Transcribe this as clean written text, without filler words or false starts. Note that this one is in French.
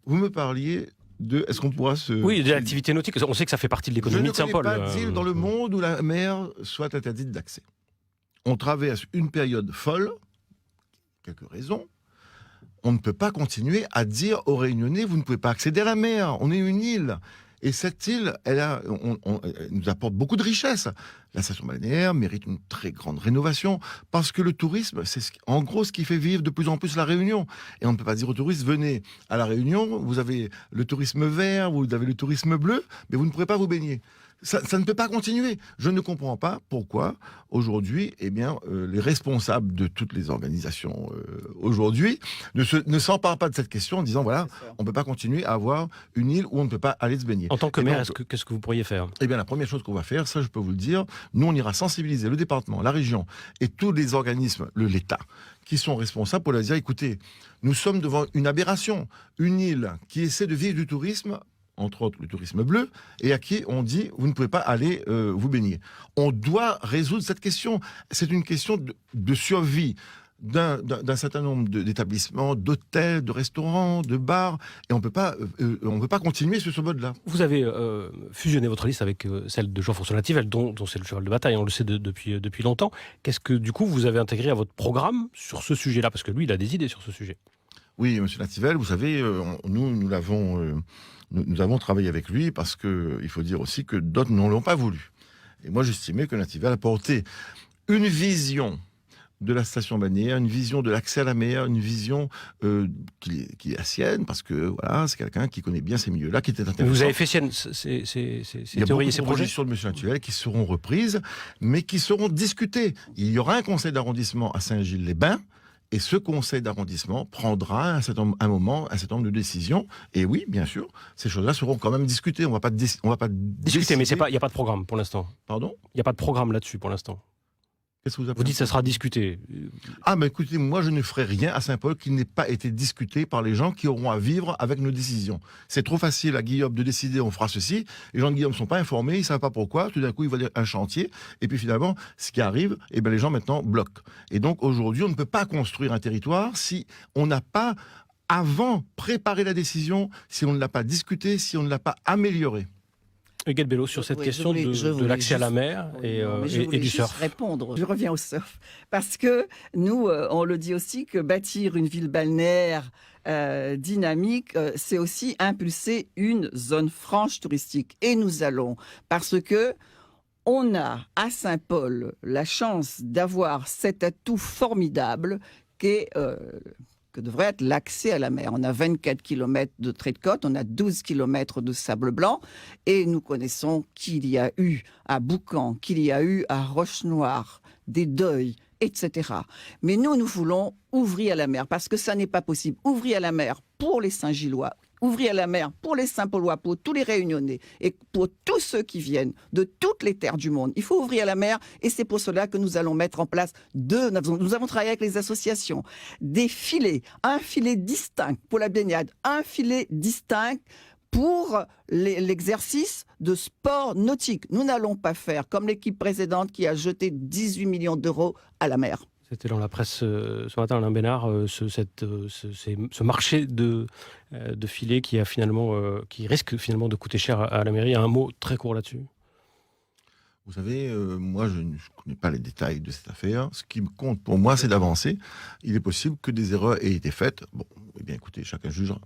Vous me parliez de... Est-ce qu'on pourra se... Oui, de l'activité nautique. On sait que ça fait partie de l'économie de Saint-Paul. Je ne connais pas d'île dans le monde où la mer soit interdite d'accès. On traverse une période folle, quelques raisons. On ne peut pas continuer à dire aux Réunionnais, vous ne pouvez pas accéder à la mer, on est une île. Et cette île, elle nous apporte beaucoup de richesses. La station balnéaire mérite une très grande rénovation parce que le tourisme, c'est en gros ce qui fait vivre de plus en plus la Réunion. Et on ne peut pas dire aux touristes, venez à la Réunion, vous avez le tourisme vert, vous avez le tourisme bleu, mais vous ne pourrez pas vous baigner. Ça ne peut pas continuer. Je ne comprends pas pourquoi, aujourd'hui, les responsables de toutes les organisations aujourd'hui ne s'emparent pas de cette question en disant, voilà, on ne peut pas continuer à avoir une île où on ne peut pas aller se baigner. En tant que maire, qu'est-ce que vous pourriez faire ? Eh bien, la première chose qu'on va faire, ça je peux vous le dire, nous on ira sensibiliser le département, la région et tous les organismes, l'État, qui sont responsables pour leur dire, écoutez, nous sommes devant une aberration, une île qui essaie de vivre du tourisme, entre autres le tourisme bleu, et à qui on dit vous ne pouvez pas aller vous baigner. On doit résoudre cette question. C'est une question de survie d'un certain nombre d'établissements, d'hôtels, de restaurants, de bars, et on peut pas continuer sur ce mode-là. Vous avez fusionné votre liste avec celle de Jean-François Nativelle, dont c'est le cheval de bataille, on le sait depuis longtemps. Qu'est-ce que du coup vous avez intégré à votre programme sur ce sujet-là ? Parce que lui, il a des idées sur ce sujet. Oui, monsieur Nativelle, vous savez, nous avons travaillé avec lui parce que il faut dire aussi que d'autres ne l'ont pas voulu. Et moi, j'estimais que Nativelle apportait une vision de la station balnéaire, une vision de l'accès à la mer, une vision qui est la sienne, parce que voilà, c'est quelqu'un qui connaît bien ces milieux-là, qui était intéressant. Vous avez fait sienne ces théories et ces projets ? Il y a beaucoup de propositions de M. Nativelle qui seront reprises, mais qui seront discutées. Il y aura un conseil d'arrondissement à Saint-Gilles-les-Bains, et ce conseil d'arrondissement prendra un moment un certain nombre de décisions. Et oui, bien sûr, ces choses-là seront quand même discutées. On va pas discuter, mais il n'y a pas de programme pour l'instant. Pardon ? Il n'y a pas de programme là-dessus pour l'instant. Qu'est-ce que vous dites que ça sera discuté. Ah, mais écoutez, moi je ne ferai rien à Saint-Paul qui n'ait pas été discuté par les gens qui auront à vivre avec nos décisions. C'est trop facile à Guillaume de décider, on fera ceci. Les gens de Guillaume ne sont pas informés, ils ne savent pas pourquoi. Tout d'un coup, ils voient un chantier. Et puis finalement, ce qui arrive, les gens maintenant bloquent. Et donc aujourd'hui, on ne peut pas construire un territoire si on n'a pas, avant, préparé la décision, si on ne l'a pas discuté, si on ne l'a pas amélioré. Huguette Bello, sur cette question de l'accès à la mer et du surf. Répondre. Je reviens au surf. Parce que nous, on le dit aussi que bâtir une ville balnéaire dynamique, c'est aussi impulser une zone franche touristique. Et nous allons, parce que on a à Saint-Paul la chance d'avoir cet atout formidable qu'est... que devrait être l'accès à la mer. On a 24 km de trait de côte, on a 12 km de sable blanc, et nous connaissons qu'il y a eu à Boucan, qu'il y a eu à Roche-Noire, des deuils, etc. Mais nous voulons ouvrir à la mer, parce que ça n'est pas possible. Ouvrir à la mer pour les Saint-Gillois, ouvrir la mer pour les Saint-Paulois, pour tous les Réunionnais et pour tous ceux qui viennent de toutes les terres du monde. Il faut ouvrir la mer et c'est pour cela que nous allons mettre en place nous avons travaillé avec les associations, des filets, un filet distinct pour la baignade, un filet distinct pour l'exercice de sport nautique. Nous n'allons pas faire comme l'équipe précédente qui a jeté 18 millions d'euros à la mer. C'était dans la presse ce matin, Alain Bénard, ce marché de filets qui risque finalement de coûter cher à la mairie. Un mot très court là-dessus. Vous savez, moi je ne connais pas les détails de cette affaire. Ce qui me compte pour moi, c'est d'avancer. Il est possible que des erreurs aient été faites. Bon, eh bien écoutez, chacun jugera.